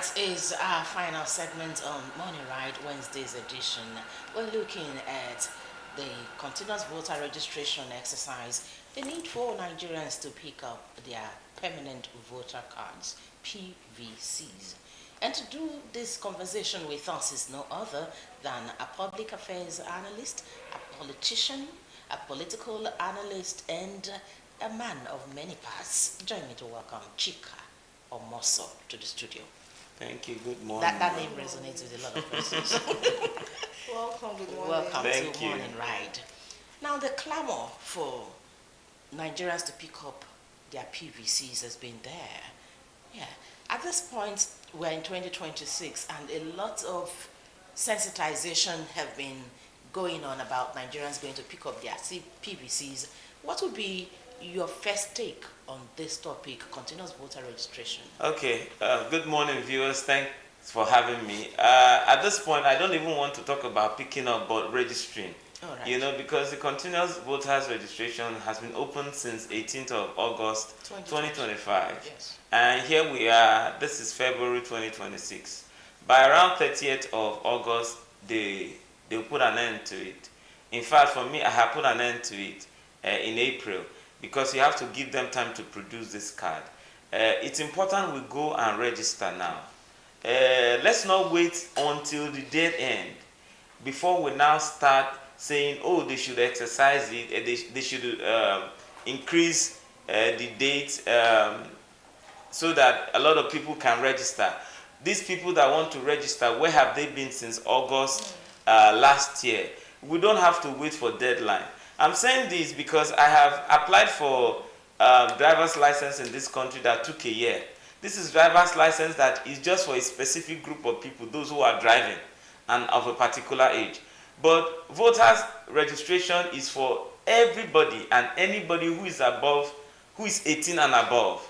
That is our final segment on Morning Ride Wednesday's edition. We're looking at the continuous voter registration exercise, the need for Nigerians to pick up their permanent voter cards, PVCs. And to do this conversation with us is no other than a public affairs analyst, a politician, a political analyst, and a man of many parts. Join me to welcome Chika Omoso to the studio. Thank you. Good morning. That name resonates with a lot of persons. Welcome. Good morning. Welcome Thank to you. Morning Ride. Now, the clamor for Nigerians to pick up their PVCs has been there. Yeah. At this point, we're in 2026, and a lot of sensitization have been going on about Nigerians going to pick up their PVCs. What would be your first take on this topic, continuous voter registration? Okay. Good morning, viewers. Thanks for having me. At this point, I don't even want to talk about picking up, but registering. All right. You know, because the continuous voters registration has been open since 18th of August 2025. Yes. And here we are. This is February 2026. By around 30th of August, they'll put an end to it. In fact, for me, I have put an end to it in April, because you have to give them time to produce this card. It's important we go and register now. Let's not wait until the dead end before we now start saying, oh, they should exercise it, they should increase the date so that a lot of people can register. These people that want to register, where have they been since August last year? We don't have to wait for deadline. I'm saying this because I have applied for driver's license in this country that took a year. This is driver's license that is just for a specific group of people, those who are driving and of a particular age. But voters registration is for everybody and anybody who is above, who is 18 and above.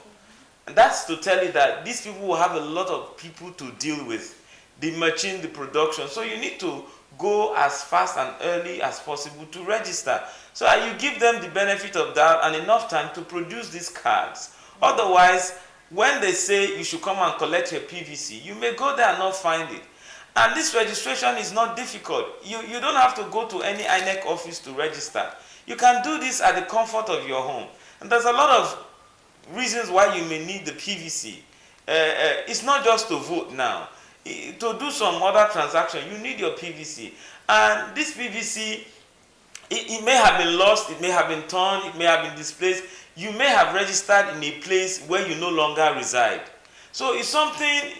And that's to tell you that these people will have a lot of people to deal with, the machine, the production. So you need to go as fast and early as possible to register, so that you give them the benefit of doubt and enough time to produce these cards. Otherwise, when they say you should come and collect your PVC, you may go there and not find it. And this registration is not difficult. You don't have to go to any INEC office to register. You can do this at the comfort of your home. And there's a lot of reasons why you may need the PVC. It's not just to vote now. To do some other transaction, you need your PVC. And this PVC, it may have been lost, it may have been torn, it may have been displaced. You may have registered in a place where you no longer reside. So it's something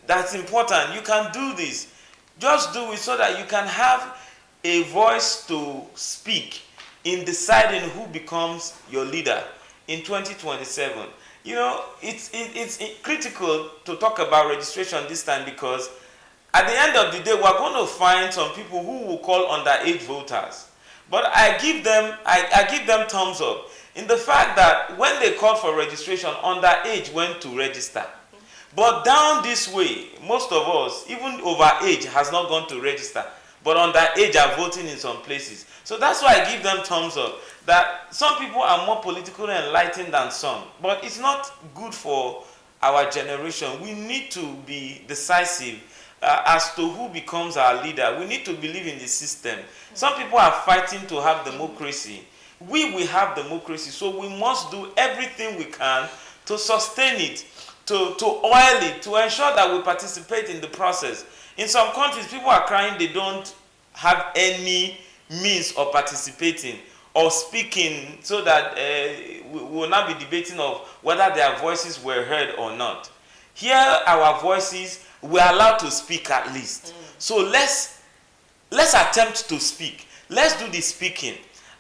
that's important. You can do this. Just do it so that you can have a voice to speak in deciding who becomes your leader in 2027. You know, it's critical to talk about registration this time, because at the end of the day, we're going to find some people who will call underage voters. But I give them thumbs up in the fact that when they called for registration, underage went to register. But down this way, most of us, even overage, has not gone to register. But underage are voting in some places. So that's why I give them thumbs up. That some people are more politically enlightened than some. But it's not good for our generation. We need to be decisive as to who becomes our leader. We need to believe in the system. Some people are fighting to have democracy. We will have democracy, so we must do everything we can to sustain it, to oil it, to ensure that we participate in the process. In some countries, people are crying they don't have any means of participating or speaking, so that we will not be debating of whether their voices were heard or not. Here, our voices, we are allowed to speak at least. So let's attempt to speak. Let's do the speaking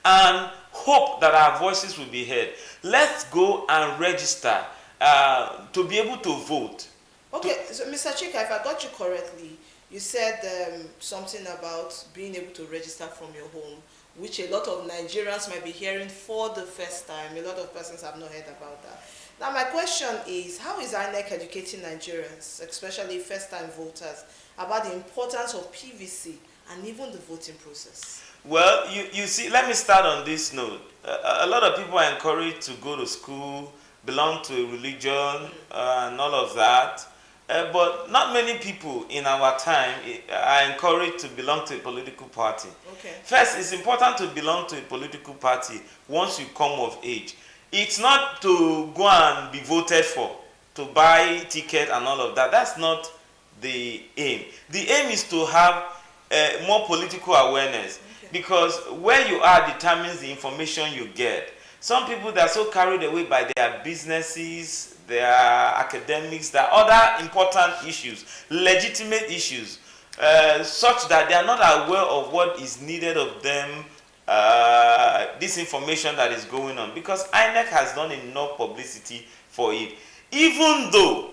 and hope that our voices will be heard. Let's go and register to be able to vote. Okay, so Mr. Chika, if I got you correctly, you said something about being able to register from your home, which a lot of Nigerians might be hearing for the first time. A lot of persons have not heard about that. Now, my question is, how is INEC educating Nigerians, especially first-time voters, about the importance of PVC and even the voting process? Well, you see, let me start on this note. A lot of people are encouraged to go to school, belong to a religion, and all of that. But not many people in our time are encouraged to belong to a political party. Okay. First, it's important to belong to a political party once you come of age. It's not to go and be voted for, to buy ticket and all of that. That's not the aim. The aim is to have more political awareness, because where you are determines the information you get. Some people, they are so carried away by their businesses, their academics, their other important issues, legitimate issues, such that they are not aware of what is needed of them, this information that is going on, because INEC has done enough publicity for it, even though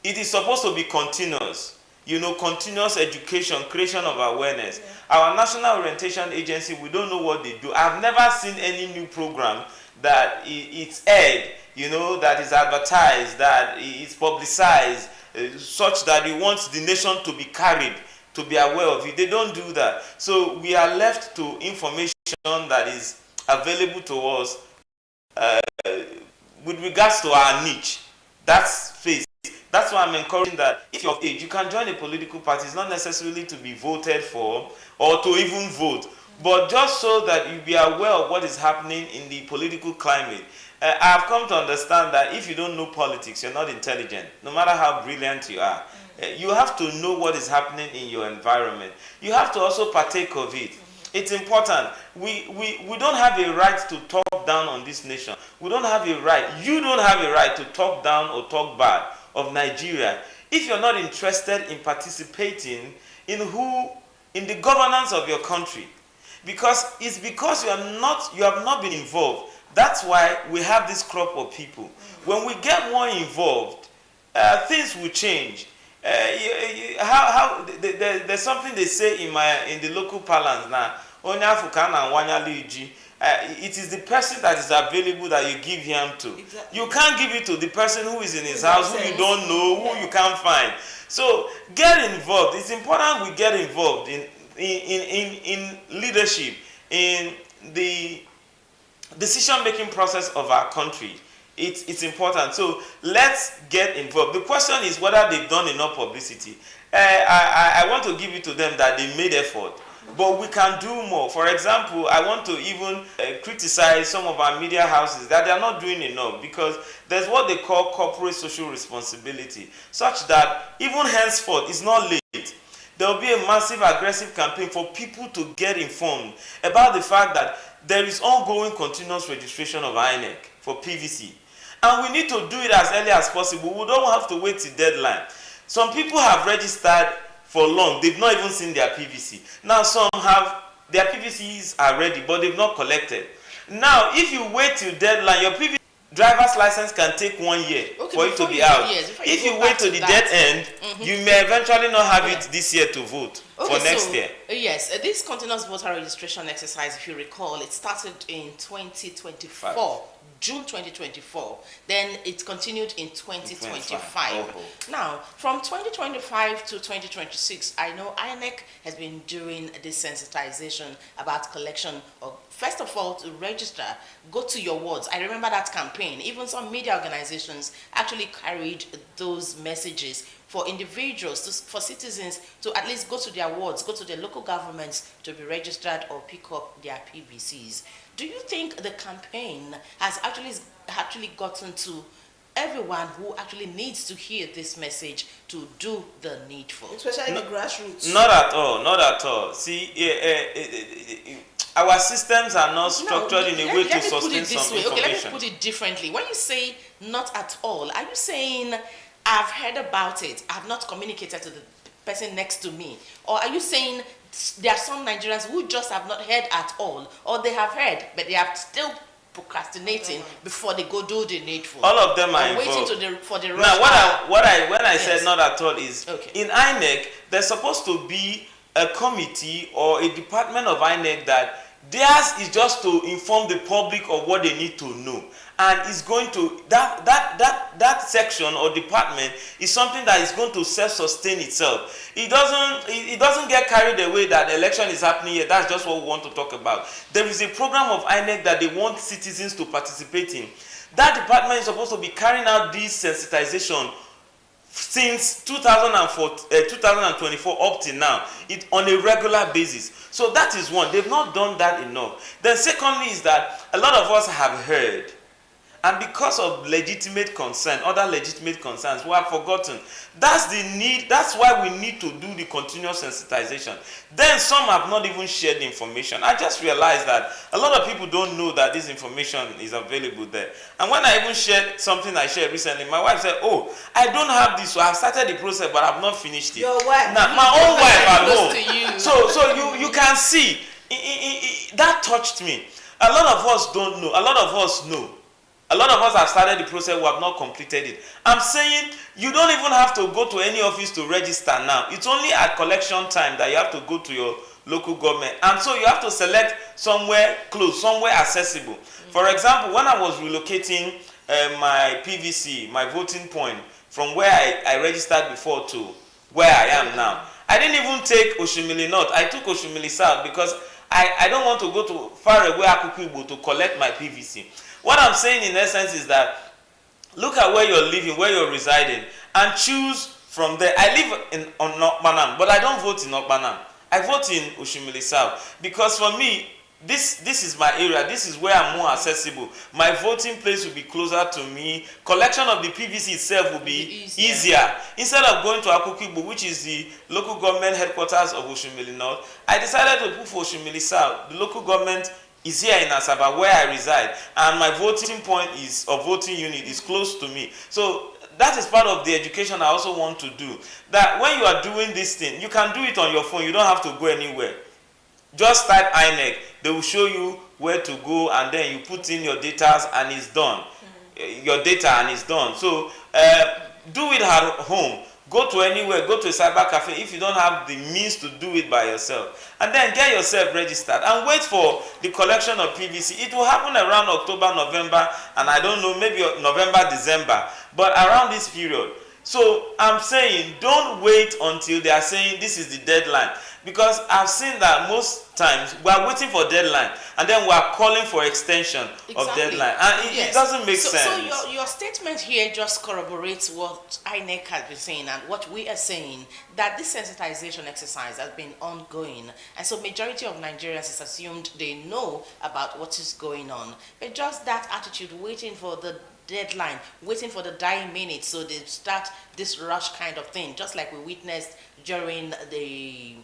it is supposed to be continuous. You know, continuous education, creation of awareness. Yeah. Our National Orientation Agency, we don't know what they do. I've never seen any new program that it's aired, you know, that is advertised, that is publicized, such that it wants the nation to be carried, to be aware of it. They don't do that. So we are left to information that is available to us with regards to our niche. That's phase. That's why I'm encouraging that if you're of age, you can join a political party. It's not necessarily to be voted for or to even vote, but just so that you be aware of what is happening in the political climate. I've come to understand that if you don't know politics, you're not intelligent, no matter how brilliant you are. You have to know what is happening in your environment. You have to also partake of it. It's important. We don't have a right to talk down on this nation. We don't have a right. You don't have a right to talk down or talk bad of Nigeria if you're not interested in participating in the governance of your country. Because it's because you have not been involved. That's why we have this crop of people. When we get more involved, things will change. There's something they say in the local parlance now. It is the person that is available that you give him to. Exactly. You can't give it to the person who is in his house, who you don't know, who you can't find. So get involved. It's important we get involved in leadership, in the decision-making process of our country. It's important. So let's get involved. The question is whether they've done enough publicity. I want to give it to them that they made effort. But we can do more. For example, I want to even criticize some of our media houses that they are not doing enough, because there's what they call corporate social responsibility, such that even henceforth, it's not late. There will be a massive, aggressive campaign for people to get informed about the fact that there is ongoing continuous registration of INEC for PVC. And we need to do it as early as possible. We don't have to wait till deadline. Some people have registered for long, they've not even seen their PVC. Now some have, their PVCs are ready, but they've not collected. Now, if you wait till deadline, your PVC driver's license can take 1 year for it to be out. If you wait to the dead end, you may eventually not have it this year to vote for next year. Yes, this continuous voter registration exercise, if you recall, it started in 2024. June 2024, then it continued in 2025. Now, from 2025 to 2026, I know INEC has been doing this sensitization about collection of, first of all, to register, go to your wards. I remember that campaign. Even some media organizations actually carried those messages for individuals, for citizens to at least go to their wards, go to their local governments to be registered or pick up their PVCs. Do you think the campaign has actually gotten to everyone who actually needs to hear this message to do the needful? Especially the grassroots. Not at all, not at all. See, our systems are not structured in a way to sustain some information. Okay, let me put it differently. When you say not at all, are you saying I've heard about it, I've not communicated to the person next to me? Or are you saying there are some Nigerians who just have not heard at all, or they have heard, but they are still procrastinating before they go do the needful? All of them are involved. Waiting for the rush. Now, when I said not at all is, in INEC, there's supposed to be a committee or a department of INEC that theirs is just to inform the public of what they need to know. And it's going to, that section or department is something that is going to self-sustain itself. It doesn't get carried away that the election is happening here. That's just what we want to talk about. There is a program of INEC that they want citizens to participate in. That department is supposed to be carrying out this sensitization since 2024 up till now, it on a regular basis. So that is one. They've not done that enough. Then secondly is that a lot of us have heard, and because of legitimate concern, other legitimate concerns, we have forgotten. That's the need. That's why we need to do the continuous sensitization. Then some have not even shared the information. I just realized that a lot of people don't know that this information is available there. And when I even shared something I shared recently, my wife said, "Oh, I don't have this, so I've started the process, but I've not finished it." Your wife? Now, my own wife at home. To you. So you can see that touched me. A lot of us don't know. A lot of us know. A lot of us have started the process, we have not completed it. I'm saying you don't even have to go to any office to register now. It's only at collection time that you have to go to your local government. And so you have to select somewhere close, somewhere accessible. For example, when I was relocating my PVC, my voting point, from where I registered before to where I am now, I didn't even take Oshimili North. I took Oshimili South because I don't want to go to far away Akukuibo to collect my PVC. What I'm saying in essence is that look at where you're living, where you're residing, and choose from there. I live on Okpanam, but I don't vote in Okpanam. I vote in Oshimili South because for me, this is my area. This is where I'm more accessible. My voting place will be closer to me. Collection of the PVC itself will be easier. Instead of going to Akukibo, which is the local government headquarters of Oshimili North, I decided to put for Oshimili South. The local government is here in Asaba where I reside, and my voting point is, or voting unit is close to me. So that is part of the education I also want to do. That when you are doing this thing, you can do it on your phone. You don't have to go anywhere. Just type INEC. They will show you where to go, and then you put in your data and it's done. Your data and it's done. So do it at home. Go to anywhere, go to a cyber cafe if you don't have the means to do it by yourself. And then get yourself registered and wait for the collection of PVC. It will happen around October, November, and I don't know, maybe November, December, but around this period. So I'm saying don't wait until they are saying this is the deadline. Because I've seen that most times we are waiting for deadline and then we are calling for extension of deadline. And it doesn't make sense. So your statement here just corroborates what INEC has been saying and what we are saying, that this sensitization exercise has been ongoing. And so majority of Nigerians is assumed they know about what is going on. But just that attitude, waiting for the deadline, waiting for the dying minute, so they start this rush kind of thing, just like we witnessed during the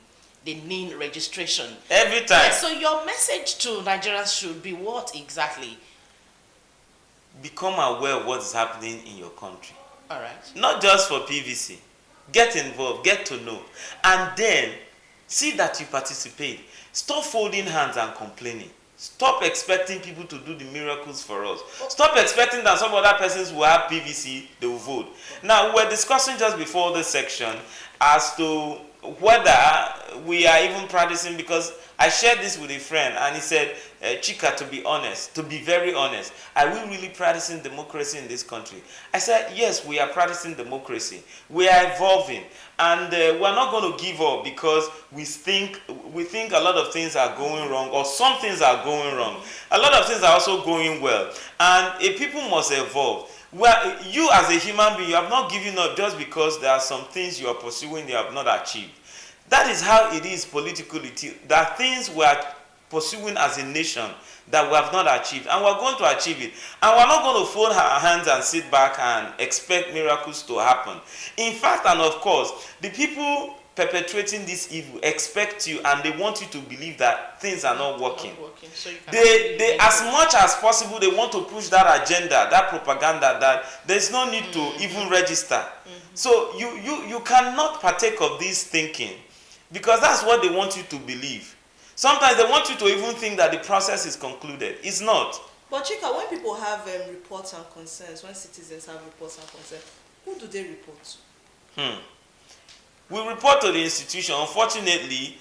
NIN registration. Every time. So your message to Nigerians should be what exactly? Become aware of what is happening in your country. All right. Not just for PVC. Get involved, get to know. And then see that you participate. Stop folding hands and complaining. Stop expecting people to do the miracles for us. Stop expecting that some other persons who have PVC, they will vote. Now, we were discussing just before this section as to whether we are even practicing, because I shared this with a friend and he said, Chika, to be honest, to be very honest, are we really practicing democracy in this country? I said, yes, we are practicing democracy. We are evolving, and we're not going to give up because we think a lot of things are going wrong, or some things are going wrong. A lot of things are also going well, and people must evolve. Well, you as a human being, you have not given up just because there are some things you are pursuing you have not achieved. That is how it is politically. There are things we are pursuing as a nation that we have not achieved, and we're going to achieve it. And we're not going to fold our hands and sit back and expect miracles to happen. In fact, and of course, the people perpetrating this evil expect you, and they want you to believe that things are not working. So they as much as possible, they want to push that agenda, that propaganda, that there's no need to even register. So you cannot partake of this thinking, because that's what they want you to believe. Sometimes they want you to even think that the process is concluded. It's not. But Chika, when people have reports and concerns, when citizens have reports and concerns, who do they report to? We report to the institution. Unfortunately,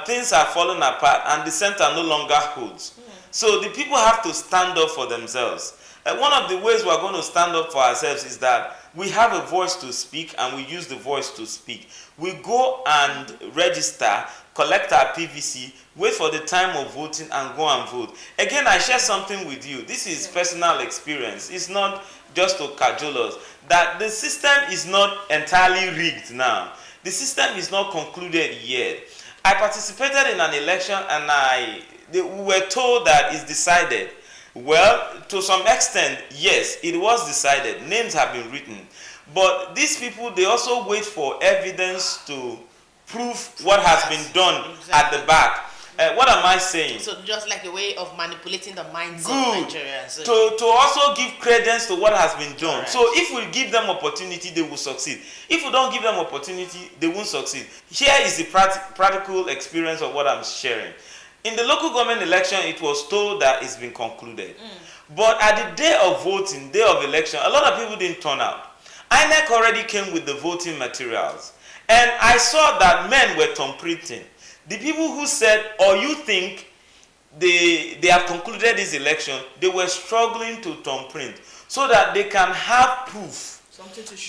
things are falling apart and the center no longer holds. So the people have to stand up for themselves. One of the ways we are going to stand up for ourselves is that We have a voice to speak and we use the voice to speak. We go and register, collect our PVC, wait for the time of voting and go and vote. Again, I share something with you. This is personal experience. It's not just to cajole us. That the system is not entirely rigged now. The system is not concluded yet. I participated in an election and we were told that it's decided. Well, to some extent, yes, it was decided. Names have been written. But these people, they also wait for evidence to prove what has been done at the back. What am I saying? So just like a way of manipulating the minds of Good. Nigerians. To also give credence to what has been done. Right. So if we give them opportunity, they will succeed. If we don't give them opportunity, they won't succeed. Here is the practical experience of what I'm sharing. In the local government election, it was told that it's been concluded. But at the day of voting, day of election, a lot of people didn't turn out. INEC already came with the voting materials. And I saw that men were thumbprinting. The people who said, or you think they have concluded this election, they were struggling to thumbprint so that they can have proof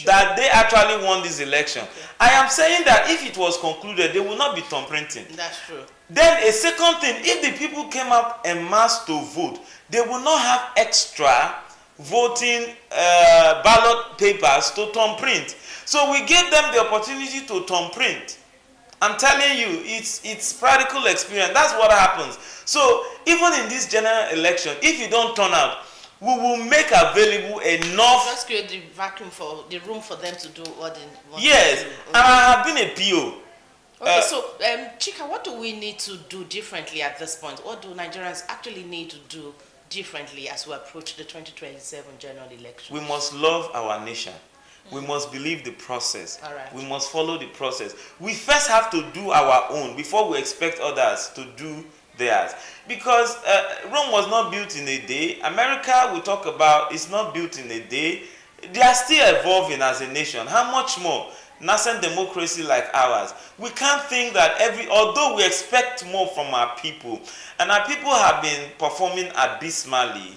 that they actually won this election. Okay. I am saying that if it was concluded, they will not be thumbprinting. That's true. Then a second thing, if the people came up en masse to vote, they will not have extra voting ballot papers to thumbprint. So we gave them the opportunity to thumbprint. I'm telling you, it's practical experience. That's what happens. So even in this general election, if you don't turn out, we will make available enough. Just create the vacuum for the room for them to do what they want. Yes, to do. Okay. And I have been a PO. Okay, so Chika, what do we need to do differently at this point? What do Nigerians actually need to do differently as we approach the 2027 general election? We must love our nation. We must believe the process. All right. We must follow the process. We first have to do our own before we expect others to do theirs. Because Rome was not built in a day. America, we talk about, is not built in a day. They are still evolving as a nation. How much more? Nascent democracy like ours. We can't think that although we expect more from our people, and our people have been performing abysmally,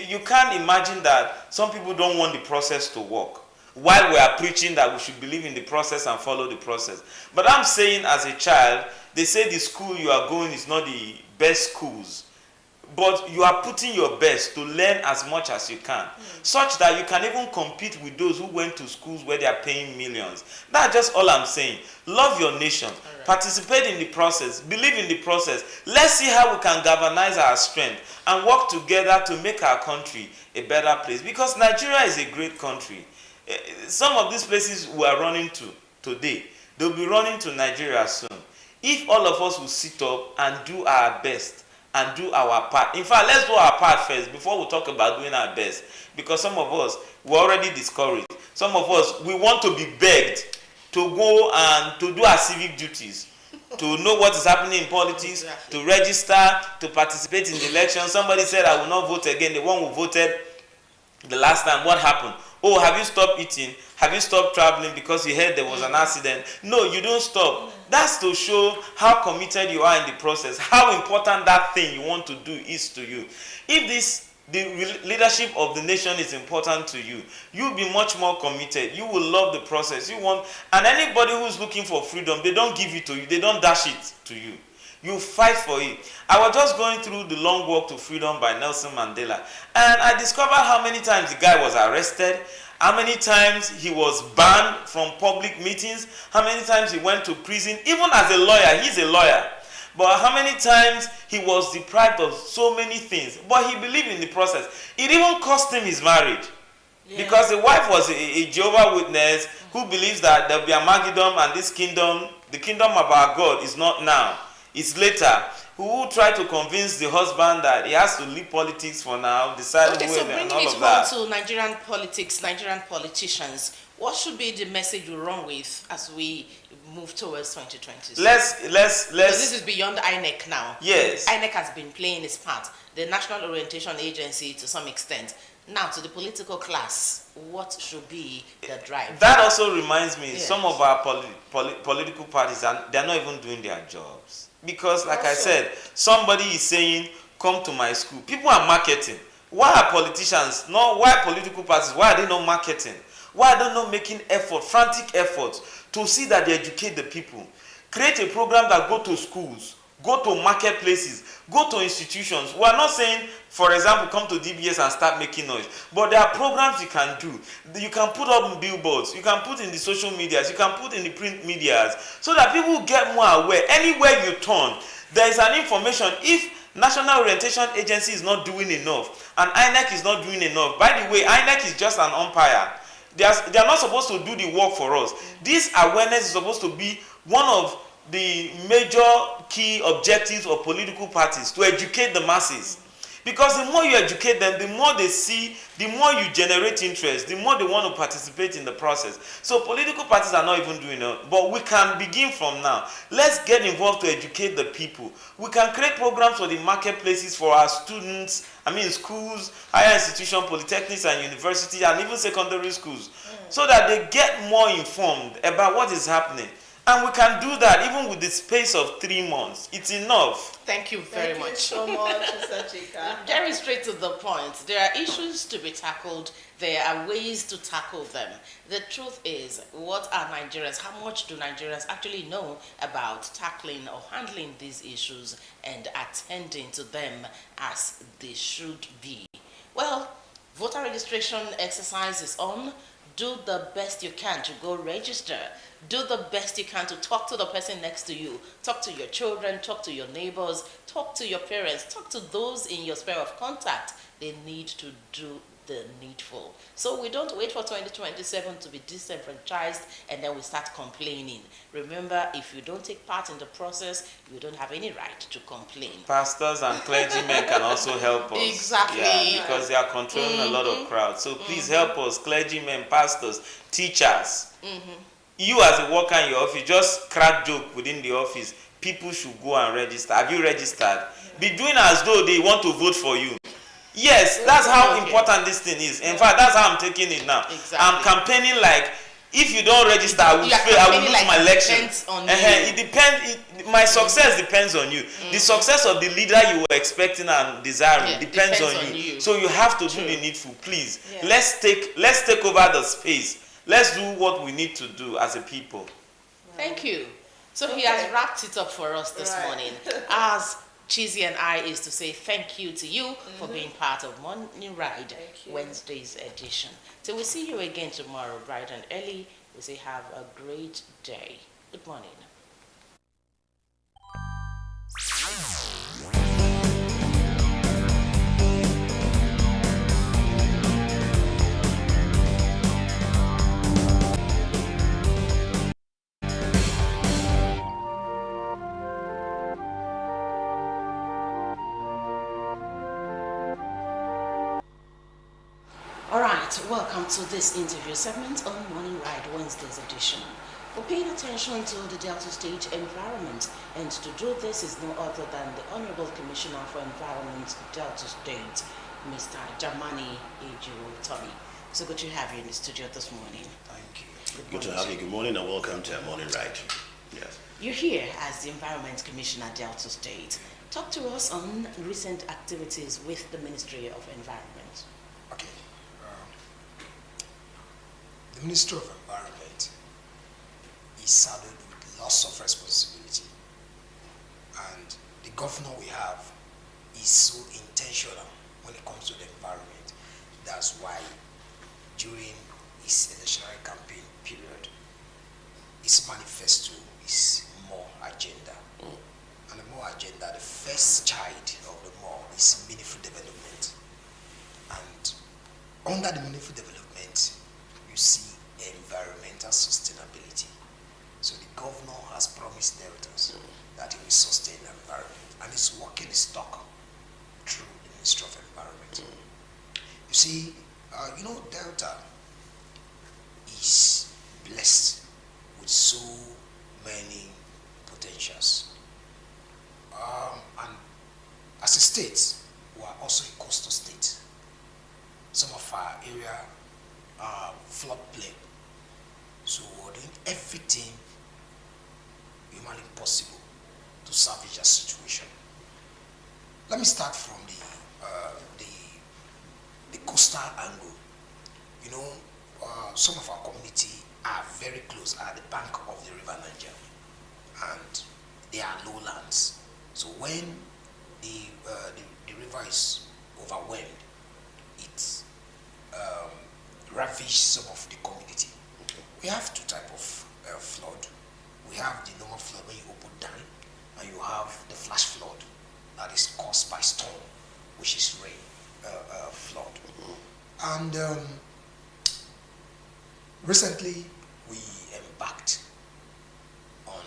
you can't imagine that some people don't want the process to work. While we are preaching that we should believe in the process and follow the process. But I'm saying as a child, they say the school you are going is not the best schools. But you are putting your best to learn as much as you can, such that you can even compete with those who went to schools where they are paying millions. That's just all I'm saying. Love your nation. Right. Participate in the process. Believe in the process. Let's see how we can galvanize our strength and work together to make our country a better place. Because Nigeria is a great country. Some of these places we are running to today, they'll be running to Nigeria soon. If all of us will sit up and do our best and do our part. In fact, let's do our part first before we talk about doing our best. Because some of us, we're already discouraged. Some of us, we want to be begged to go and to do our civic duties, to know what is happening in politics, to register, to participate in the election. Somebody said, I will not vote again. The one who voted the last time, what happened? Oh, have you stopped eating? Have you stopped traveling because you heard there was an accident? No, you don't stop. That's to show how committed you are in the process, how important that thing you want to do is to you. If the leadership of the nation is important to you, you'll be much more committed. You will love the process. And anybody who's looking for freedom, they don't give it to you. They don't dash it to you. You fight for it. I was just going through The Long Walk to Freedom by Nelson Mandela, and I discovered how many times the guy was arrested, how many times he was banned from public meetings, how many times he went to prison, even as a lawyer. He's a lawyer. But how many times he was deprived of so many things. But he believed in the process. It even cost him his marriage. Yeah. Because the wife was a Jehovah's Witness who believes that there will be a Armageddon, and this kingdom, the kingdom of our God, is not now. It's later. Who will try to convince the husband that he has to leave politics for now, decide okay, who so and bringing all it of that. home to Nigerian politics, Nigerian politicians, what should be the message we run with as we move towards 2020? Let's. Because this is beyond INEC now. Yes. INEC has been playing its part. The National Orientation Agency to some extent. Now, to the political class, what should be the drive? That also reminds me, yes. Some of our political parties, they're not even doing their jobs. Because, like I said, somebody is saying, come to my school. People are marketing. Why are politicians, why political parties, why are they not marketing? Why are they not making effort, frantic efforts, to see that they educate the people? Create a program that go to schools, go to marketplaces, go to institutions. We are not saying, for example, come to DBS and start making noise. But there are programs you can do. You can put up in billboards, you can put in the social medias, you can put in the print medias, so that people get more aware. Anywhere you turn, there is an information. If National Orientation Agency is not doing enough, and INEC is not doing enough, by the way, INEC is just an umpire. They are not supposed to do the work for us. This awareness is supposed to be one of the major key objectives of political parties, to educate the masses. Because the more you educate them, the more they see, the more you generate interest, the more they want to participate in the process. So political parties are not even doing it, but we can begin from now. Let's get involved to educate the people. We can create programs for the marketplaces for our students, schools, higher institutions, polytechnics and universities, and even secondary schools, so that they get more informed about what is happening. And we can do that even with the space of 3 months. It's enough. Thank you very much. Thank you so much, Mr. Chika. Very straight to the point. There are issues to be tackled. There are ways to tackle them. The truth is, what are Nigerians, how much do Nigerians actually know about tackling or handling these issues and attending to them as they should be? Well, voter registration exercise is on. Do the best you can to go register. Do the best you can to talk to the person next to you. Talk to your children, talk to your neighbors, talk to your parents, talk to those in your sphere of contact. They need to do the needful. So we don't wait for 2027 to be disenfranchised and then we start complaining. Remember, if you don't take part in the process, you don't have any right to complain. Pastors and clergymen can also help us. Exactly. Yeah, because they are controlling a lot of crowds. So please help us, clergymen, pastors, teachers. You as a worker in your office, just crack joke within the office. People should go and register. Have you registered? Be doing as though they want to vote for you. Yes, that's how important this thing is. In fact, that's how I'm taking it now. Exactly. I'm campaigning like, if you don't register, I will fail. I will lose my election. It depends. My success depends on you. The success of the leader you were expecting and desiring depends on you. So you have to do the needful. Please, let's take over the space. Let's do what we need to do as a people. Thank you. So he has wrapped it up for us this morning. As Chizzy and I is to say thank you to you for being part of Morning Ride Wednesday's edition. So we'll see you again tomorrow, bright and early. We say have a great day. Good morning. All right, welcome to this interview segment on Morning Ride Wednesday's edition. We're paying attention to the Delta State environment, and to do this is no other than the Honorable Commissioner for Environment, Delta State, Mr. Jamani Ejiwo Tommy. So good to have you in the studio this morning. Thank you. Good to have you. Good morning and welcome to our Morning Ride. Yes. You're here as the Environment Commissioner, Delta State. Talk to us on recent activities with the Ministry of Environment. Okay. The Ministry of Environment is saddled with lots of responsibility, and the governor we have is so intentional when it comes to the environment. That's why during his electionary campaign period, his manifesto is more agenda. And the more agenda, the first child of the more is meaningful development. And under the meaningful development, you see environmental sustainability. So the governor has promised Deltas that he will sustain the environment, and he's working his talk through the Ministry of Environment. You see, Delta is blessed with so many potentials. And as a state, we are also a coastal state. Some of our area are floodplain. So we're doing everything humanly possible to salvage a situation. Let me start from the coastal angle. some of our community are very close at the bank of the river Niger, and they are lowlands. So when the river is overwhelmed, it ravages some of the community. We have two types of flood. We have the normal flood when you open dam, and you have the flash flood that is caused by storm, which is rain flood. And recently we embarked on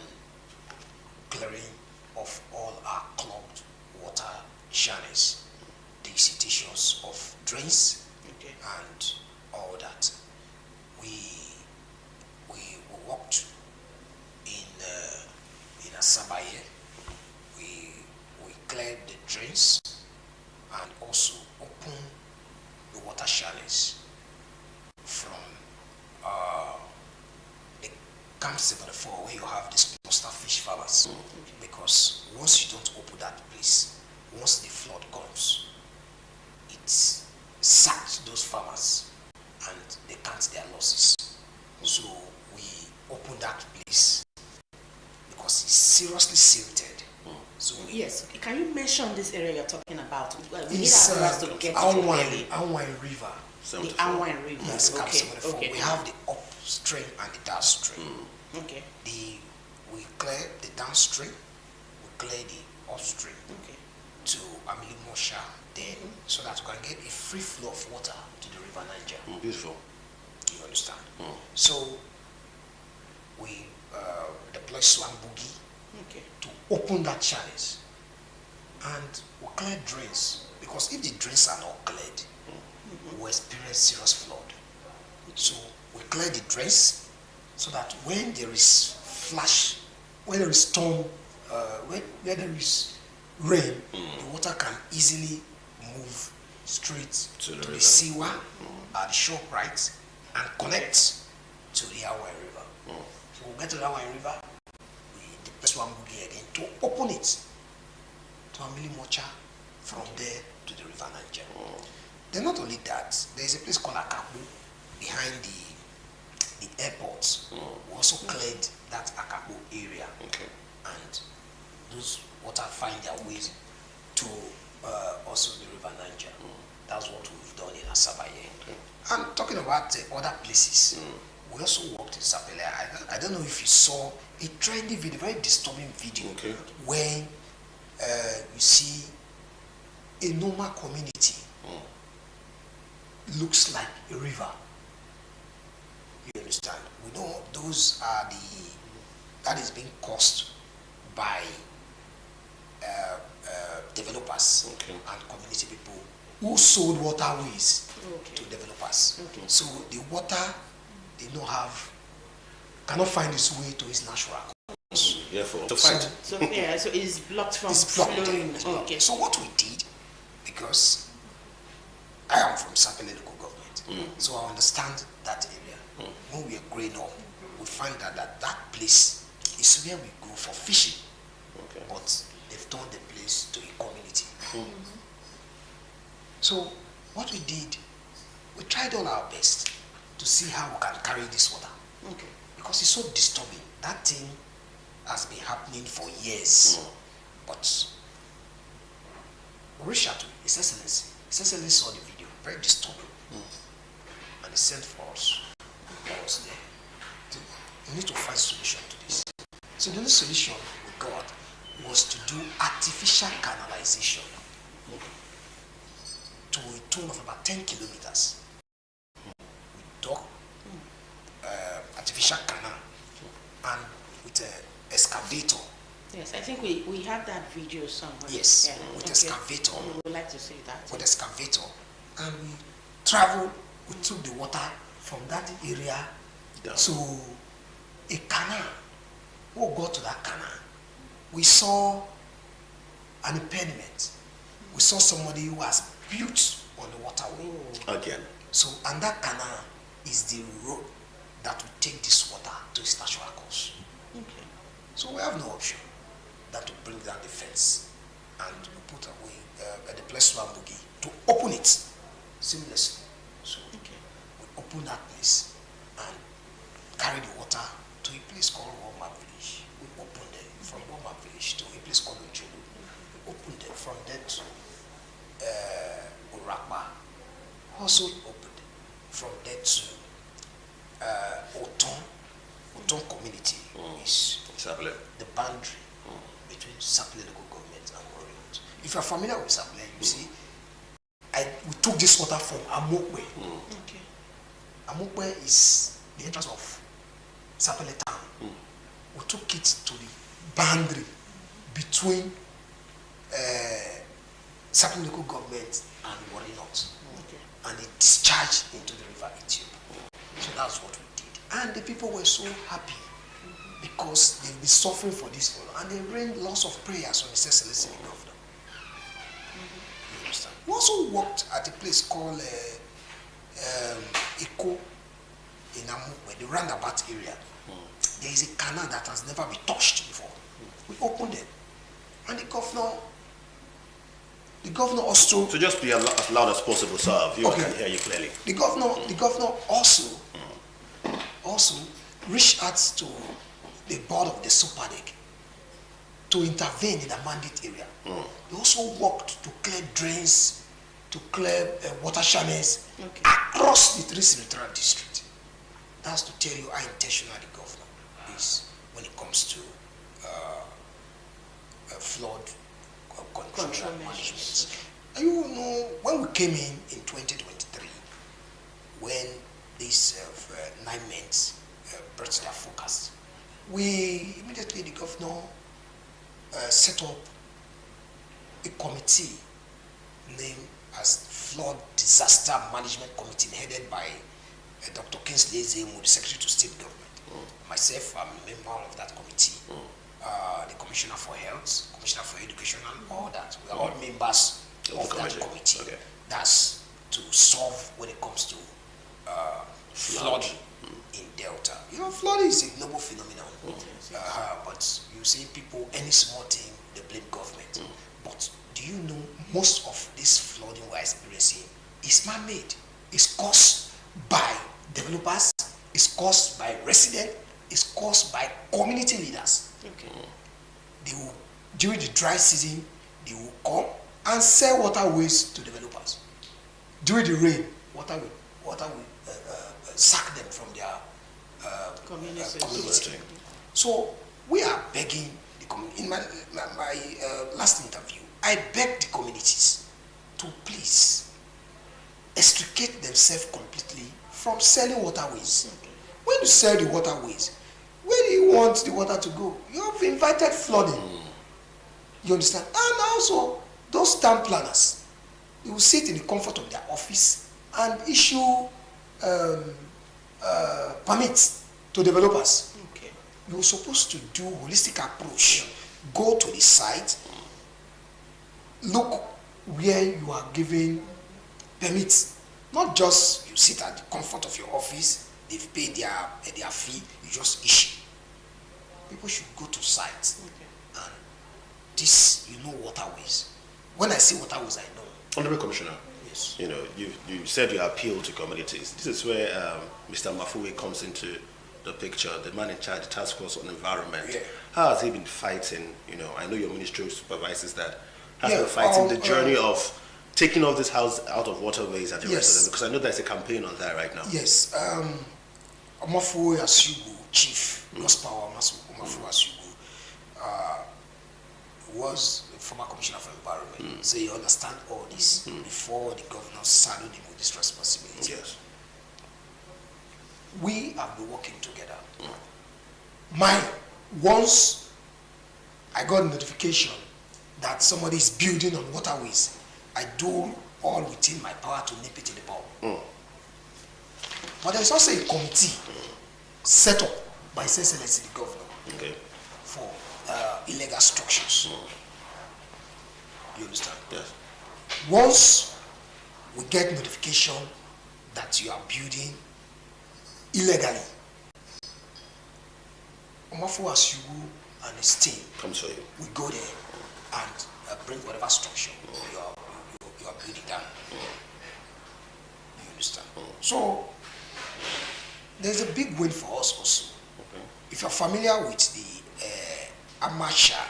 clearing of all our clogged water channels, the situations of drains, and all that. We worked in Asabaye. We cleared the drains and also opened the water channels from the Camp 74, where you have the small starfish farmers. Because once you don't open that place, once the flood comes, it sacks those farmers and they count their losses. So we opened that place because it's seriously silted. So yes, can you mention this area you're talking about? We need it's our to get Anwine River. The Anwine River. Yes, Camp Okay. 74. Okay. We have the upstream and the downstream. Okay. We clear the downstream, we clear the upstream Okay. to Amili Mosha then, so that we can get a free flow of water to the river Niger. Beautiful. You understand? So we deploy Swam Boogie Okay. to open that channels, and we clear drains, because if the drains are not cleared, we will experience serious flood. So we clear the drains so that when there is flash, when there is storm, when there is rain, the water can easily move straight to the Siwa at the shore right and connect to the Awai River. So we get to the Awai River, we deploy Swam Boogie again to open it to Amili Mocha, from there to the river Niger. Then not only that, there is a place called Akabu behind the airport. We also cleared that Akabu area, and those water find their way to also the river Niger. That's what we've done in Asabaye. And talking about other places, we also worked in Sapele. I don't know if you saw a trendy video, very disturbing video, when you see a normal community looks like a river. You understand? We know those are that is being caused by developers and community people who sold waterways to developers. So the water cannot find its way to its natural course. Therefore, So it's blocked from flowing. Okay. So what we did, because I am from Sapele local government, so I understand that area. When we are growing up, we find that place is where we go for fishing, but they've turned the place to a community. So what we did, we tried all our best to see how we can carry this water, because it's so disturbing. That thing has been happening for years, but we reached out to His Excellency. His Excellency saw the video, very disturbing, and he sent for us. I was there. We need to find a solution to this. So the only solution we got was to do artificial canalization to a tune of about 10 kilometers. We dug artificial canal and with an excavator. Yes, I think we have that video somewhere. Yes, with excavator. We would like to see that. With excavator, and we traveled. We took the water from that area to a canal. We got to that canal. We saw an impediment. We saw somebody who has built on the waterway. Again. So, and that canal is the road that will take this water to its natural course. So we have no option than to bring down the fence and we put away the place Swam Boogie to open it seamlessly. So we open open that place and carry the water to a place called Walmart Village. We opened it from Walmart Village to a place called Ojulu. We opened it from there to Urakba. Also opened from there to Oton community is the boundary between Sapele local government and Orient. If you're familiar with Sapele, you see, we took this water from Amokwe. Okay. Amokwe is the entrance of Sapele town. We took it to the boundary between Sapele local government and Warri North. Okay. And it discharged into the river Ethiopia. So that's what we did. And the people were so happy because they've been suffering for this for long. And they rained lots of prayers on the Excellency Governor. You understand? We also worked at a place called Eko in Amukwe, the roundabout area. There is a canal that has never been touched before. We opened it. And the governor also... So just be as loud as possible, so our viewers can hear you clearly. The governor also reached out to the board of the SUPADEC to intervene in the mandate area. They also worked to clear drains, to clear water channels across the 3 senatorial districts. That's to tell you how intentional the governor is when it comes to flood control management. And you know, when we came in 2023, when this 9 months brought their focus, we immediately, the governor set up a committee named as Flood Disaster Management Committee, headed by Dr. Kingsley Ezemu, the Secretary to State Government. Myself, I'm a member of that committee. The Commissioner for Health, Commissioner for Education, and all that. We are all members of that committee. Okay. That's to solve when it comes to flooding in Delta. You know, flooding is a global phenomenon. But you see people, any small thing, they blame government. But do you know most of this flooding we're experiencing is man-made? It's caused by developers, it's caused by residents, it's caused by community leaders. Okay. They will, during the dry season, they will come and sell waterways to developers. During the rain, water will sack them from their community. So we are begging the community. In my last interview, I begged the communities to please extricate themselves completely from selling waterways. Okay. When you sell the waterways, where do you want the water to go? You have invited flooding. You understand? And also, those town planners, they will sit in the comfort of their office and issue permits to developers. Okay. You're supposed to do holistic approach. Go to the site, look where you are giving permits. Not just you sit at the comfort of your office, they've paid their fee, you just issue. People should go to site. Okay. And this, you know, waterways. When I say waterways, I know. Honorable Commissioner, yes. You know, you said you appeal to communities. This is where Mr. Mafuwe comes into the picture, the man in charge, the task force on environment. Yeah. How has he been fighting? You know, I know your ministry supervises that. Has been fighting the journey of taking all this house out of waterways and the rest of them, because I know there's a campaign on that right now. Yes. Mafuwe Asugu, Chief, Lost Power Mafuwe Asugu, was the former Commissioner for Environment. So you understand all this before the governor saddled him with this responsibility. Yes. We have been working together. Once I got a notification that somebody is building on waterways, I do all within my power to nip it in the bud. But there's also a committee set up by His Excellency the Governor for illegal structures. You understand? Yes. Once we get notification that you are building illegally, Omafuwe Asugu and his team comes for you. We go there and bring whatever structure you are building down. You understand? So there's a big win for us also. Okay. If you're familiar with the Amasha,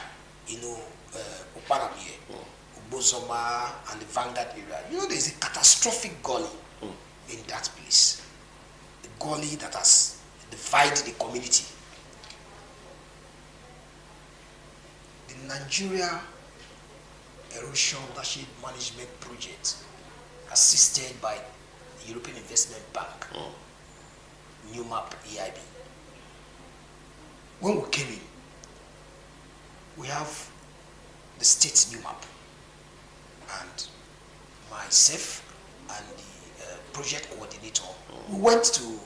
Upanamie, Ubozoma, and the Vanguard area, there's a catastrophic gully in that place. The gully that has divided the community. The Nigeria Erosion Watershed Management Project, assisted by the European Investment Bank, New Map EIB. When we came in, we have the state new map, and myself and the project coordinator, we went to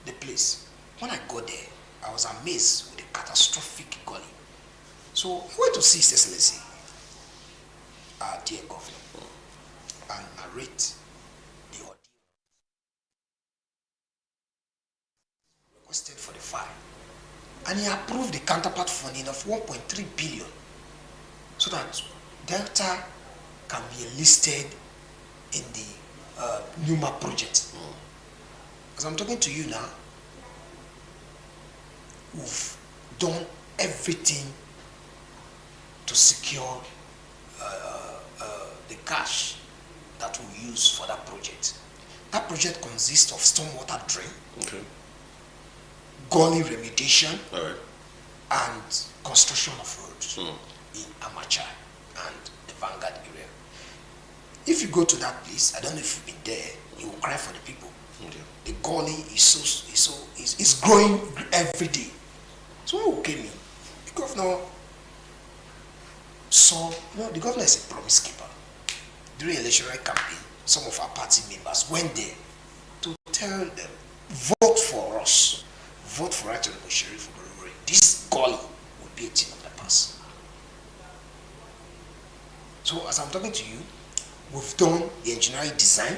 the place. When I got there, I was amazed with the catastrophic gully. So I went to see His Excellency, our dear governor, and narrate the ordeal requested for the file. And he approved the counterpart funding of 1.3 billion so that Delta can be enlisted in the NUMA project. As I'm talking to you now, we've done everything to secure the cash that we'll use for that project. That project consists of stormwater drain, gully remediation, and construction of roads in Amacha and the Vanguard area. If you go to that place, I don't know if you've been there, you will cry for the people. The gully is growing every day. So when we came in, the governor saw, the governor is a promise keeper. During electoral campaign, some of our party members went there to tell them, vote for us. Vote for Honorable Sheriff Oborori. This gully will be a thing of the past. So as I'm talking to you, we've done the engineering design.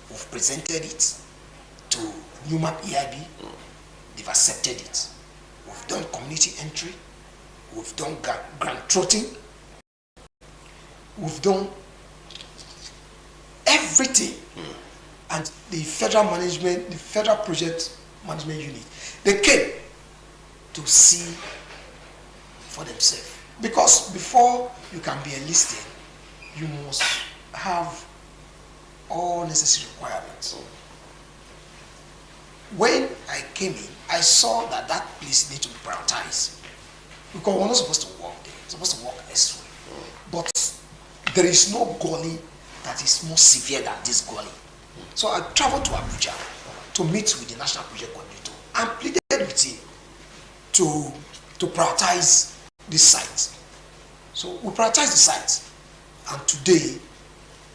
We've presented it to New Map EIB. They've accepted it. We've done community entry. We've done grant trotting. We've done everything. And the federal management, the federal project management unit, they came to see for themselves. Because before you can be enlisted, you must have all necessary requirements. When I came in, I saw that that place needed to be prioritized. Because we're not supposed to walk there, we're supposed to walk elsewhere. But there is no gully that is more severe than this gully. So I traveled to Abuja to meet with the National Project Coordinator and pleaded with him to prioritize this site. So we prioritized the site, and today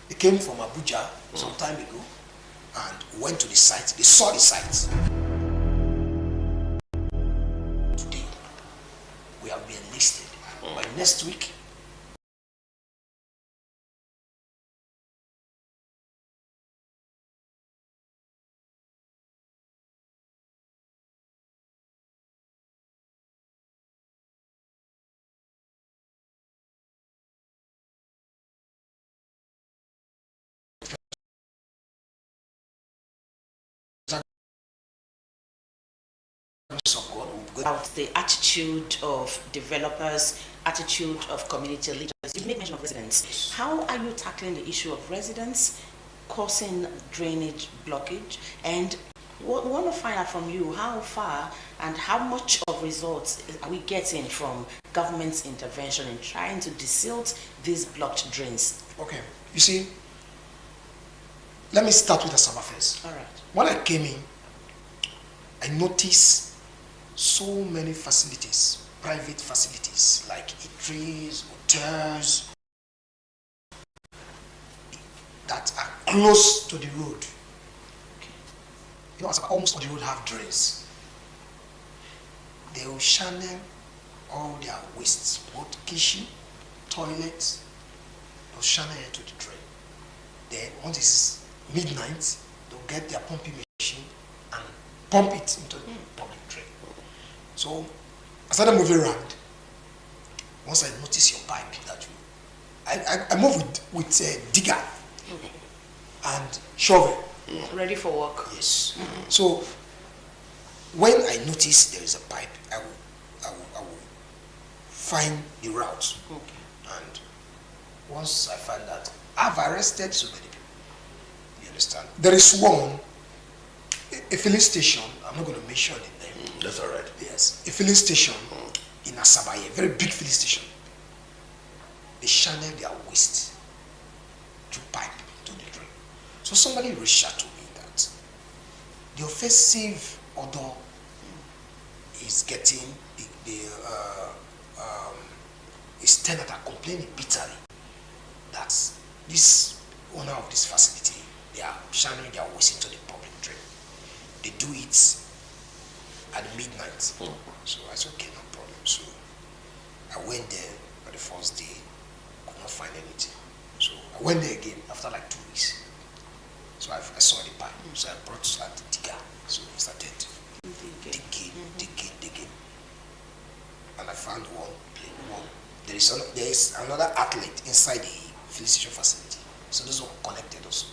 they came from Abuja some time ago and went to the site. They saw the site. Today we have been enlisted. By next week, about the attitude of developers, attitude of community leaders. You made mention of residents. How are you tackling the issue of residents causing drainage blockage? And we want to find out from you how far and how much of results are we getting from government's intervention in trying to desilt these blocked drains? Okay, you see, let me start with the summer first. All right. When I came in, I noticed so many facilities, private facilities like eateries, hotels, that are close to the road. Okay. As almost all the road have drains. They will channel all their wastes, both kitchen, toilets, they'll channel it to the drain. Then once it's midnight, they'll get their pumping machine and pump it into the public drain. So I started moving around. Once I noticed your pipe that way, I moved with a digger and shovel. Ready for work. Yes. So when I notice there is a pipe, I will find the route. Okay. And once I find that, I've arrested so many people. You understand? There is one, a filling station, I'm not going to mention the name. That's all right. Yes, a filling station in Asabaye, very big filling station. They channel their waste through pipe to the drain. So somebody reached out to me that the offensive odor is getting his tenant are complaining bitterly that this owner of this facility, they are channeling their waste into the public drain. They do it at midnight. So I said, okay, no problem. So I went there for the first day, could not find anything. So I went there again after like 2 weeks. So I saw the pipe. So I brought the digger. So we started digging. And I found one. There is another outlet inside the filling station facility. So those were connected also.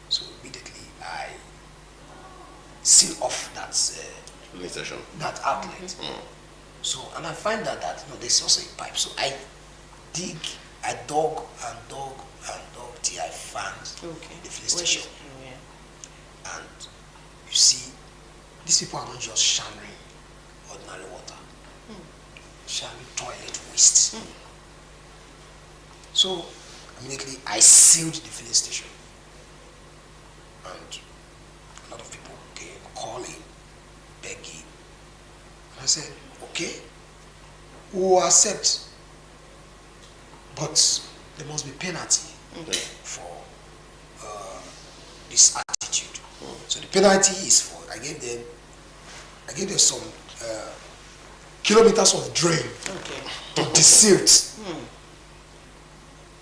So immediately I seal off that that outlet. So and I find that there's also a pipe. So I dug till I found the filling station. And you see, these people are not just channeling ordinary water, channeling toilet waste. So immediately I sealed the filling station, and a lot of people came calling, begging, and I said, okay, we will accept, but there must be penalty for this attitude. So the penalty is for I gave them some kilometers of drain to desilt,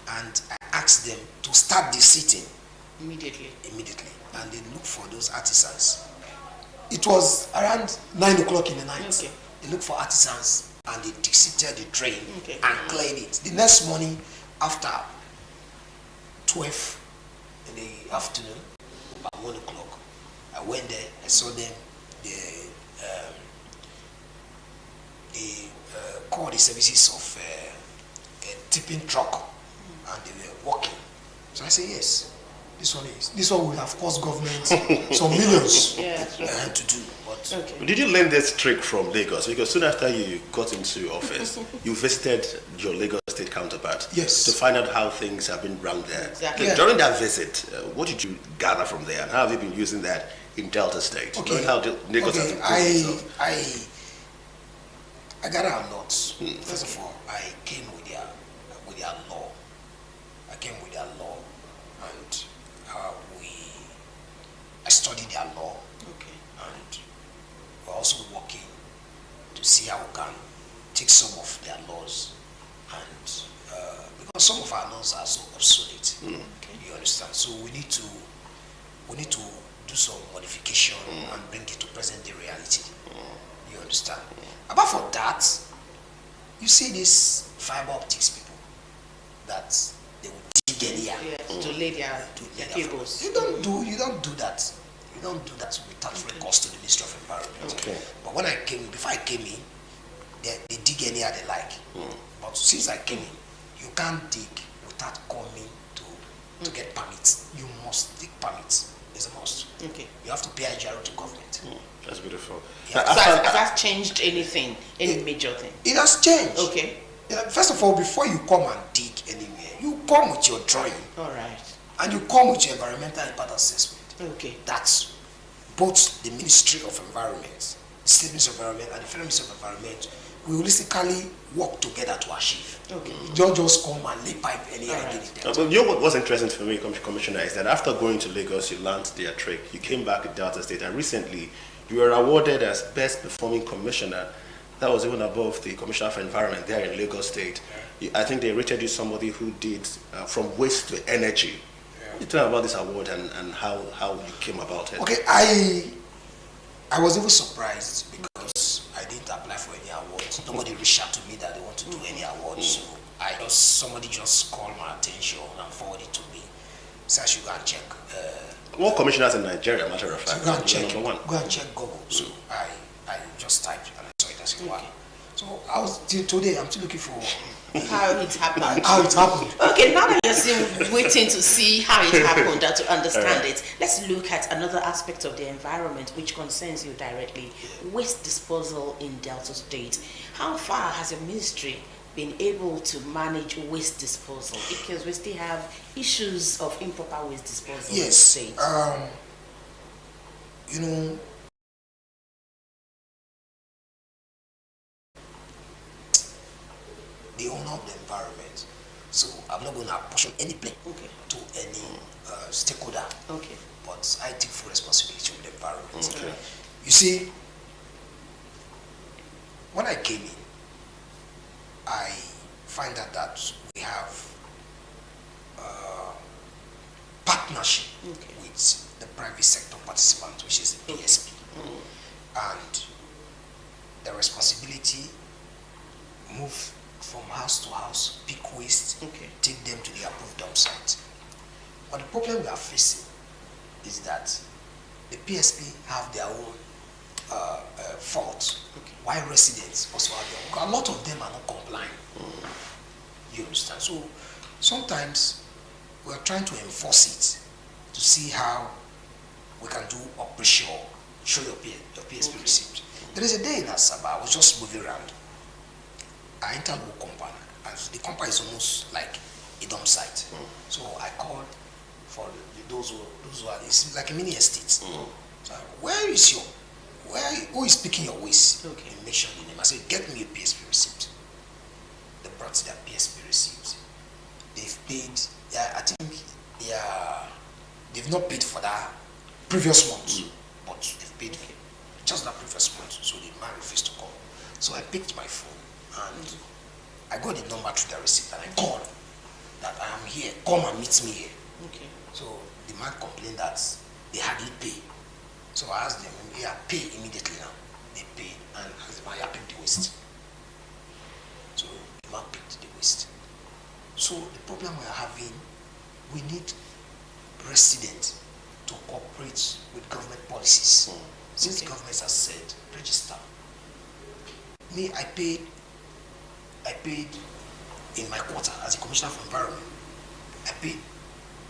and I asked them to start desilting Immediately. And they look for those artisans. It was around 9 o'clock in the night. They looked for artisans and they desilted the drain and cleared it. The next morning, after 12 in the afternoon, about 1 o'clock, I went there. I saw them. They called the services of a tipping truck, and they were walking. So I said, yes, this one will have cost government some millions to do. But Did you learn this trick from Lagos? Because soon after you got into office, you visited your Lagos state counterpart to find out how things have been run there. Exactly. During that visit, what did you gather from there, and how have you been using that in Delta State? Knowing how Lagos has improved itself. I gather a lot. First of all, I came with their law. And I studied their law. And we're also working to see how we can take some of their laws, and because some of our laws are so obsolete. You understand? So we need to do some modification and bring it to present day reality. You understand? Apart from that, you see these fiber optics people that they will dig area to lay their cables. You don't do that. You don't do that without recourse to the Ministry of Environment. But when I came, before I came in, they dig area they like. But since I came in, you can't dig without coming to get permits. You must dig permits. It's a must. You have to pay IGR to government. That's beautiful. So has that changed anything? Any major thing? It has changed. First of all, before you come and dig anywhere, you come with your drawing. All right. And you come with your environmental impact assessment. That's both the Ministry of Environment, the State Ministry of Environment, and the Federal Ministry of Environment will holistically work together to achieve. You don't just come and lay pipe anywhere and get it. Well, you know what was interesting for me, Commissioner, is that after going to Lagos, you learned their trick. You came back to Delta State, and recently you were awarded as best performing commissioner. That was even above the Commissioner for Environment there in Lagos State. I think they rated you somebody who did from waste to energy. You tell me about this award and how you came about it. Okay, I was even surprised because I didn't apply for any awards. Nobody reached out to me that they want to do any awards. So somebody just called my attention and forwarded it to me. So I should go and check. More commissioners in Nigeria, matter of fact. So go and check. Number one. Go and check Google. So I just typed and I saw it. I said, wow. So I was till today. I'm still looking for how it happened. How it happened. Okay, now that you're still waiting to see how it happened and to understand it, let's look at another aspect of the environment which concerns you directly: waste disposal in Delta State. How far has your ministry been able to manage waste disposal? Because we still have issues of improper waste disposal in the state. You know, the owner of the environment. So I'm not going to apportion any blame to any stakeholder. Okay. But I take full responsibility of the environment. Okay. You see, when I came in, I find out that we have partnership with the private sector participant, which is the PSP. And the responsibility move from house to house, pick waste, take them to the approved dump site. But the problem we are facing is that the PSP have their own faults, while residents also have their own. A lot of them are not complying. You understand? So sometimes we are trying to enforce it to see how we can do operation, show your PSP receipt. There is a day in Asaba, I was just moving around. I entered the compound, and the compound is almost like a dump site. So I called for those who are, it's like a mini estate. So where is your, who is picking your waste? They mentioned the name. I said, get me a PSP receipt. They brought their PSP receipt. They've paid, I think they've not paid for that previous month, but they've paid just that previous month. So the man refused to come. So I picked my phone and I got the number through the receipt and I called that I am here, come and meet me here. So the man complained that they hardly pay. So I asked them, yeah, pay immediately now. They paid and asked the man, yeah, pick the waste. So the man picked the waste. So the problem we are having, we need residents to cooperate with government policies. Since the government has said, register. Me, I paid in my quarter as a commissioner for environment. I paid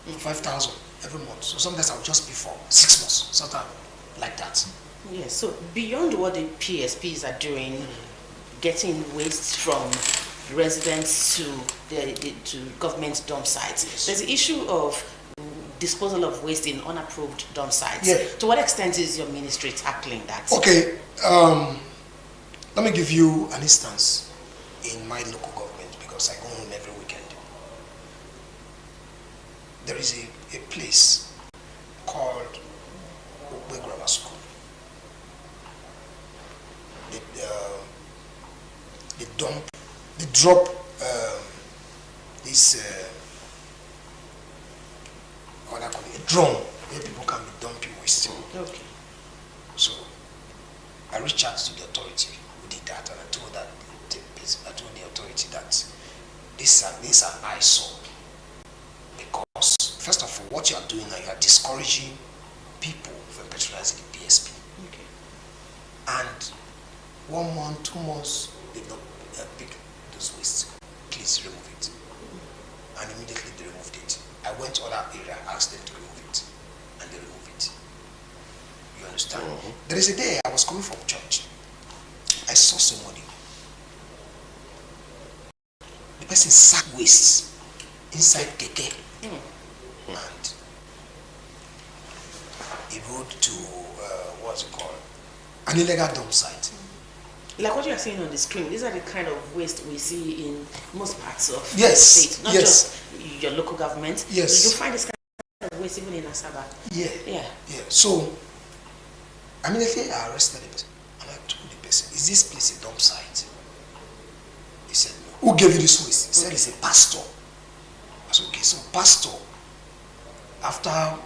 5,000 every month. So sometimes I'll just pay for 6 months, sometimes like that. Yes, so beyond what the PSPs are doing, getting waste from residents to government dump sites, there's the issue of disposal of waste in unapproved dump sites. To what extent is your ministry tackling that? Okay, let me give you an instance in my local government because I go home every weekend. There is a place called Okwe Grammar School. They drop this what I call it, a drum where people can be dumping waste. So I reached out to the authority who did that, and I told the authority that this is an eyesore, because first of all, what you are doing now, you are discouraging people from patronizing the PSP. And 1 month, 2 months, they don't pick those wastes. Please remove it. And immediately they removed it. I went to other area, asked them to remove it, and they removed it. You understand? There is a day I was coming from church. I saw somebody. The person sack waste inside keke, and he rode to what's it called? An illegal dump site. Like what you are saying on the screen, these are the kind of waste we see in most parts of the Yes. state, not just your local government. Yes. You find this kind of waste even in Asaba. Yeah. So immediately I arrested the person and I told the person, is this place a dump site? He said, no. Who gave you this waste? He said, it's a pastor. I said, okay, so pastor, after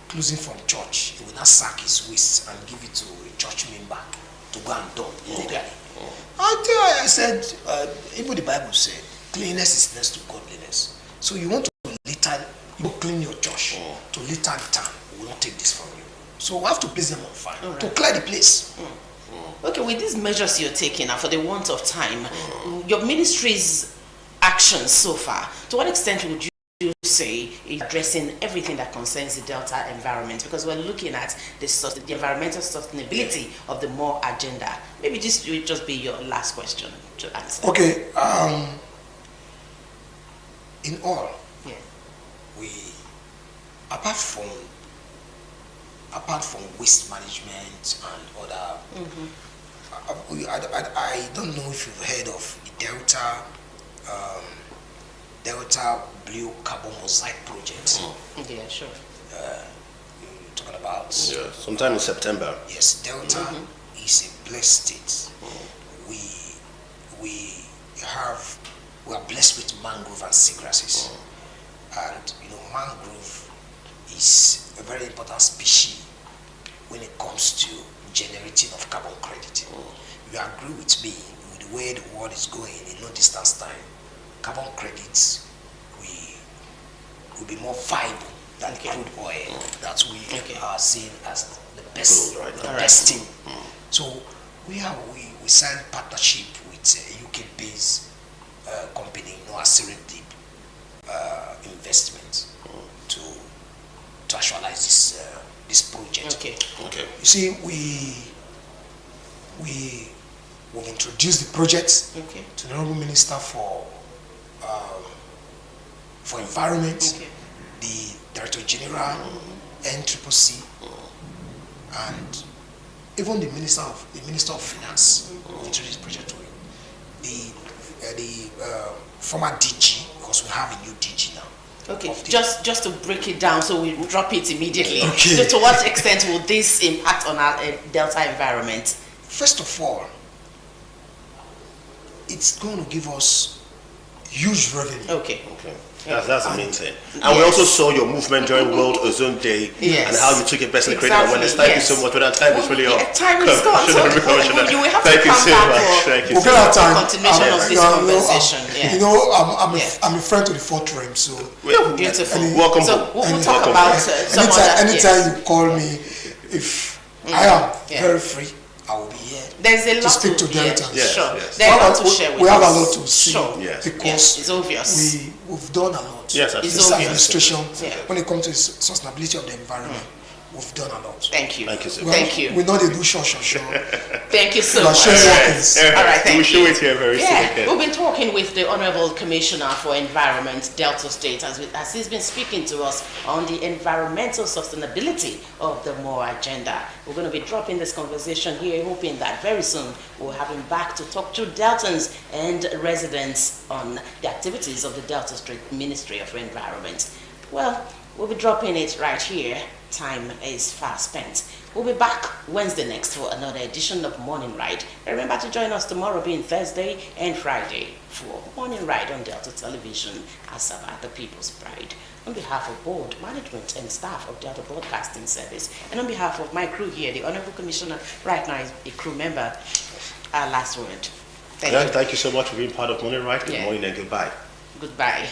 closing from church, he will not sack his waste and give it to a church member to go and dump illegally. I said, even the Bible said, cleanliness is next to godliness. So you want to litter You clean your church to litter the town. We will not take this from you. So we have to place them on fire to clear the place. Okay, with these measures you're taking, and for the want of time, your ministry's actions so far, to what extent would you say is addressing everything that concerns the Delta environment? Because we're looking at the environmental sustainability of the MORE agenda. Maybe this will just be your last question to answer. Okay. In all, we apart from waste management and other, I don't know if you've heard of the Delta Blue Carbon Mosaic project. Yeah, sure. You're talking about sometime in September. Yes, Delta is a blessed state. We are blessed with mangrove and seagrasses, and mangrove is a very important species when it comes to generating of carbon credit. You agree with me with the way the world is going in no distance time, carbon credits will be more viable than crude oil that we are seeing as the best, best thing. So we signed partnership with a UK-based company, Assyrian Deep Investment, to actualize this project. Okay. You see, we've introduced the project to the Honorable Minister for Environment, the Director General, NCCC, and even the Minister of Finance introduced the project to him. The former DG, because we have a new DG now. Okay, just to break it down, so we drop it immediately. So to what extent will this impact on our Delta environment? First of all, it's going to give us huge revenue. Okay. That's the main thing. And we also saw your movement during World Ozone Day and how you took it personally, creating awareness. Thank you so much for that. Time is really up. Time is gone. So you will have to come back for continuation of this conversation. I'm a friend to the fourth realm, so beautiful. Welcome. So we'll talk about some anytime you call me, if I am very free, I will be here. There's a lot to speak to Delta. Sure. There's a lot to share with us. We have a lot to see It's because obvious. We've done a lot. Yes, this administration, when it comes to sustainability of the environment, we've done a lot. Thank you. Thank you, sir. Thank you. We know they do sure. Thank you so much. All right, thank you. We'll show it here very soon. We've been talking with the Honorable Commissioner for Environment, Delta State, as he's been speaking to us on the environmental sustainability of the MORE agenda. We're going to be dropping this conversation here, hoping that very soon we'll have him back to talk to Deltans and residents on the activities of the Delta State Ministry of Environment. Well, we'll be dropping it right here. Time is fast spent. We'll be back Wednesday next for another edition of Morning Ride. Remember to join us tomorrow, being Thursday and Friday, for Morning Ride on Delta Television, Asaba, the People's Pride. On behalf of board, management, and staff of Delta Broadcasting Service, and on behalf of my crew here, the Honorable Commissioner right now is a crew member. Our last word. Thank you. Thank you so much for being part of Morning Ride. Good morning and goodbye. Goodbye.